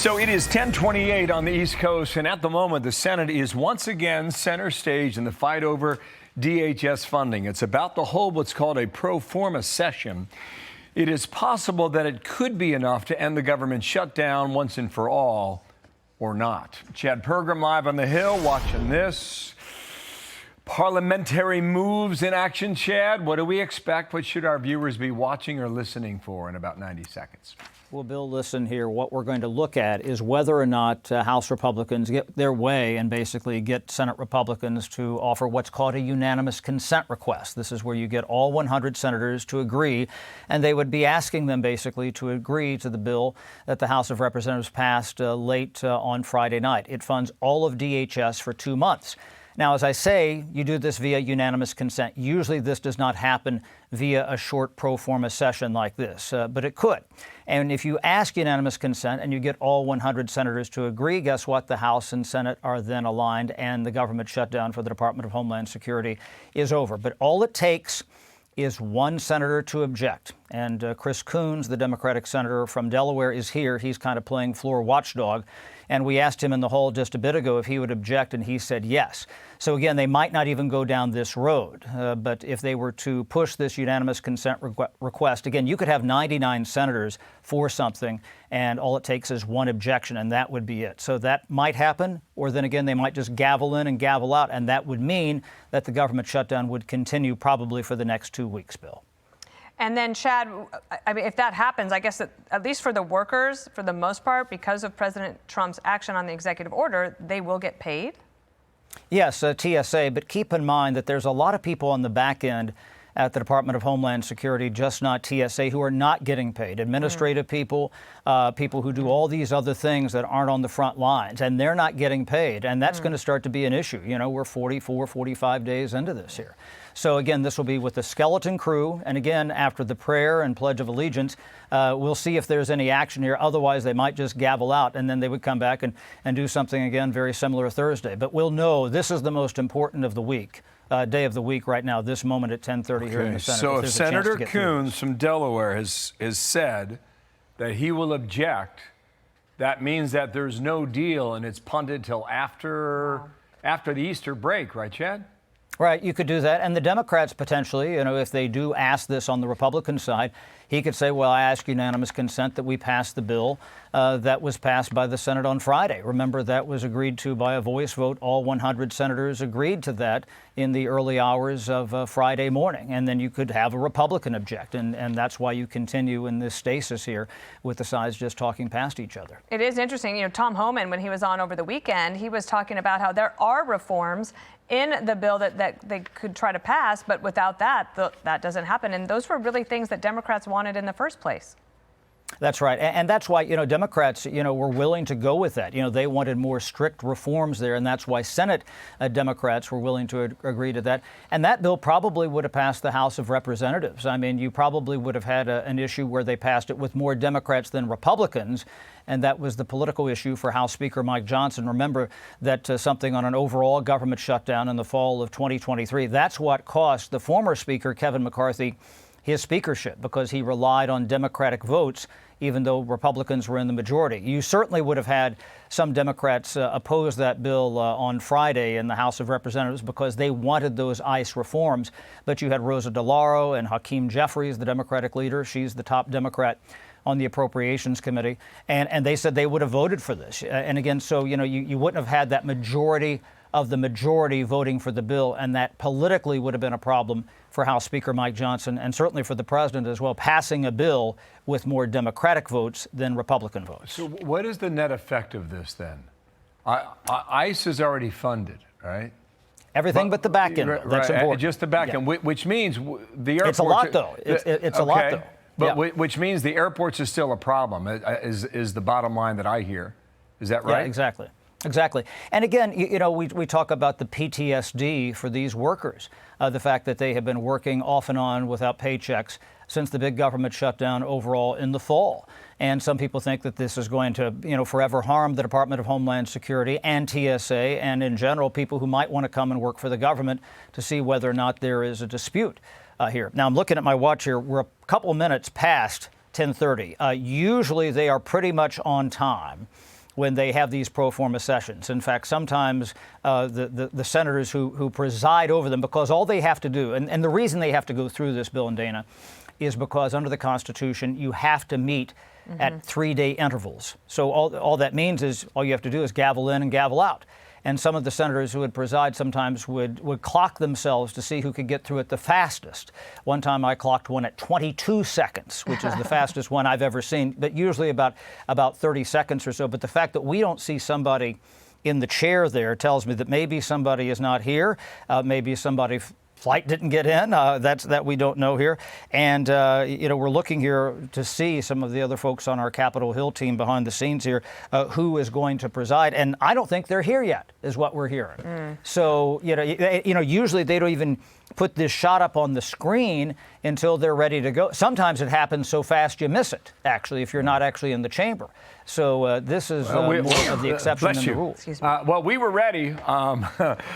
So it is 10:28 on the East Coast, and at the moment, the Senate is once again center stage in the fight over DHS funding. It's about to hold what's called a pro forma session. It is possible that it could be enough to end the government shutdown once and for all, or not. Chad Pergram live on the Hill watching this. Parliamentary moves in action, Chad. What do we expect? What should our viewers be watching or listening for in about 90 seconds? Well, Bill, listen here. What we're going to look at is whether or not House Republicans get their way and basically get Senate Republicans to offer what's called a unanimous consent request. This is where you get all 100 senators to agree, and they would be asking them basically to agree to the bill that the House of Representatives passed late on Friday night. It funds all of DHS for 2 months. Now, as I say, you do this via unanimous consent. Usually this does not happen via a short pro forma session like this, but it could. And if you ask unanimous consent and you get all 100 senators to agree, guess what? The House and Senate are then aligned and the government shutdown for the Department of Homeland Security is over. But all it takes is one senator to object. And Chris Coons, the Democratic senator from Delaware, is here. He's kind of playing floor watchdog. And we asked him in the hall just a bit ago if he would object, and he said yes. So again, they might not even go down this road. But if they were to push this unanimous consent request, again, you could have 99 senators for something, and all it takes is one objection, and that would be it. So that might happen, or then again, they might just gavel in and gavel out, and that would mean that the government shutdown would continue probably for the next 2 weeks, Bill. And then, Chad, I mean, if that happens, I guess that at least for the workers, for the most part, because of President Trump's action on the executive order, they will get paid? Yes, TSA, but keep in mind that there's a lot of people on the back end at the Department of Homeland Security, just not TSA, who are not getting paid. Administrative people, people who do all these other things that aren't on the front lines, and they're not getting paid. And that's going to start to be an issue. You know, we're 44, 45 days into this here. So again, this will be with the skeleton crew. And again, after the prayer and Pledge of Allegiance, we'll see if there's any action here. Otherwise, they might just gavel out, and then they would come back and do something again very similar Thursday. But we'll know this is the most important of the week. Day of the week right now, this moment at 10:30 here in the Senate. So if Senator Coons from Delaware has said that he will object, that means that there's no deal and it's punted till after the Easter break, right, Chad? Right, you could do that. And the Democrats potentially, you know, if they do ask this on the Republican side, he could say, well, I ask unanimous consent that we pass the bill that was passed by the Senate on Friday. Remember, that was agreed to by a voice vote. All 100 senators agreed to that in the early hours of Friday morning. And then you could have a Republican object. And that's why you continue in this stasis here with the sides just talking past each other. It is interesting. You know, Tom Homan, when he was on over the weekend, he was talking about how there are reforms in the bill that they could try to pass, but without that, that doesn't happen. And those were really things that Democrats wanted in the first place. That's right. And that's why, you know, Democrats, you know, were willing to go with that. You know, they wanted more strict reforms there. And that's why Senate Democrats were willing to agree to that. And that bill probably would have passed the House of Representatives. I mean, you probably would have had an issue where they passed it with more Democrats than Republicans. And that was the political issue for House Speaker Mike Johnson. Remember that something on an overall government shutdown in the fall of 2023, that's what cost the former Speaker, Kevin McCarthy, his speakership, because he relied on Democratic votes, even though Republicans were in the majority. You certainly would have had some Democrats oppose that bill on Friday in the House of Representatives because they wanted those ICE reforms. But you had Rosa DeLauro and Hakeem Jeffries, the Democratic leader. She's the top Democrat on the Appropriations Committee. And they said they would have voted for this. And again, so, you know, you wouldn't have had that majority of the majority voting for the bill, and that politically would have been a problem for House Speaker Mike Johnson and certainly for the president as well, passing a bill with more Democratic votes than Republican votes. So what is the net effect of this then? ICE is already funded, right? Everything but the back end. That's important. Just the back end, which means the airports. It's a lot, though. It's a lot, though. But which means the airports is still a problem, is the bottom line that I hear. Is that right? Yeah, exactly. Exactly. And again, you know, we talk about the PTSD for these workers, the fact that they have been working off and on without paychecks since the big government shutdown overall in the fall. And some people think that this is going to, you know, forever harm the Department of Homeland Security and TSA and in general people who might want to come and work for the government to see whether or not there is a dispute here. Now, I'm looking at my watch here. We're a couple minutes past 10:30. Usually they are pretty much on time when they have these pro forma sessions. In fact, sometimes the senators who preside over them, because all they have to do, and the reason they have to go through this, Bill and Dana, is because under the Constitution you have to meet at 3-day intervals. So all that means is all you have to do is gavel in and gavel out. And some of the senators who would preside sometimes would clock themselves to see who could get through it the fastest. One time I clocked one at 22 seconds, which is the fastest one I've ever seen, but usually about 30 seconds or so. But the fact that we don't see somebody in the chair there tells me that maybe somebody is not here, maybe somebody flight didn't get in. That we don't know here. And, we're looking here to see some of the other folks on our Capitol Hill team behind the scenes here who is going to preside. And I don't think they're here yet, is what we're hearing. So, usually they don't even put this shot up on the screen until they're ready to go. Sometimes it happens so fast you miss it, actually, if you're not actually in the chamber. So this is more of the exception than the rule. Well, we were ready.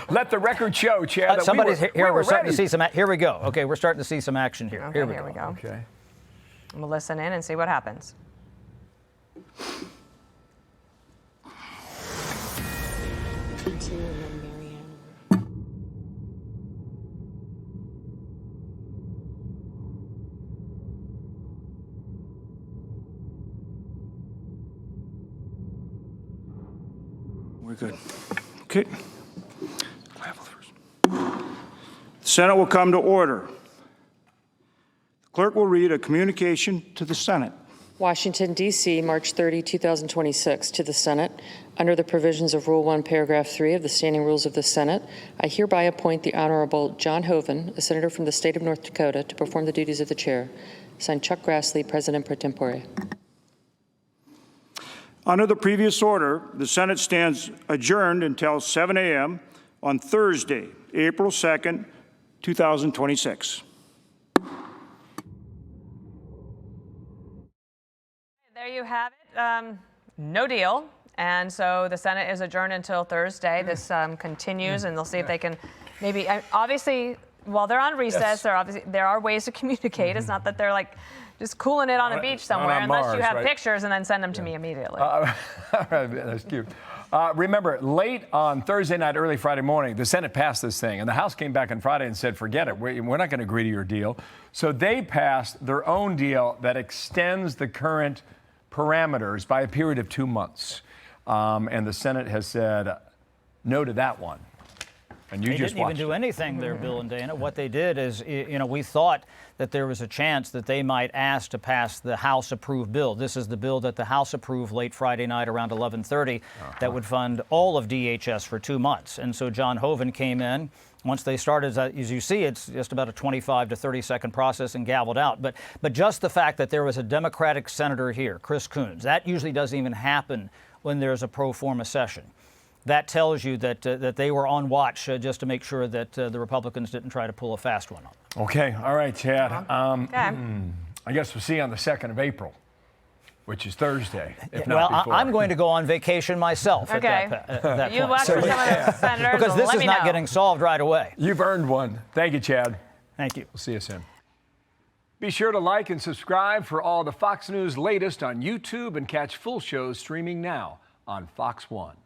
Let the record show, Chad. Somebody's here. We're starting to see some. Here we go. Okay, we're starting to see some action here. Okay, here we go. Okay. We'll listen in and see what happens. We're good. Okay. The Senate will come to order. The clerk will read a communication to the Senate. Washington, D.C., March 30, 2026. To the Senate, under the provisions of Rule 1, Paragraph 3 of the Standing Rules of the Senate, I hereby appoint the Honorable John Hoeven, a senator from the state of North Dakota, to perform the duties of the chair. Signed, Chuck Grassley, President pro tempore. Under the previous order, the Senate stands adjourned until 7 a.m. on Thursday, April 2nd, 2026. There you have it. No deal. And so the Senate is adjourned until Thursday. This continues, and they'll see if they can maybe, obviously, while they're on recess, there are ways to communicate. It's not that they're like just cooling it on a beach somewhere, unless you have pictures and then send them to me immediately. That's cute. Remember, late on Thursday night, early Friday morning, the Senate passed this thing, and the House came back on Friday and said, forget it, we're not going to agree to your deal. So they passed their own deal that extends the current parameters by a period of 2 months. And the Senate has said no to that one. And you they just didn't even do anything there, Bill and Dana. What they did is, we thought that there was a chance that they might ask to pass the House-approved bill. This is the bill that the House approved late Friday night around 11:30 that would fund all of DHS for 2 months. And so John Hoeven came in. Once they started, as you see, it's just about a 25 to 30-second process and gavelled out. But just the fact that there was a Democratic senator here, Chris Coons, that usually doesn't even happen when there's a pro forma session. That tells you that they were on watch just to make sure that the Republicans didn't try to pull a fast one on them. Okay. All right, Chad. Okay. I guess we'll see you on the 2nd of April, which is Thursday, if not before. I'm going to go on vacation myself at that You point. watch for some of the senators. Because this let is me not know. getting solved right away. You've earned one. Thank you, Chad. Thank you. We'll see you soon. Be sure to like and subscribe for all the Fox News latest on YouTube and catch full shows streaming now on Fox One.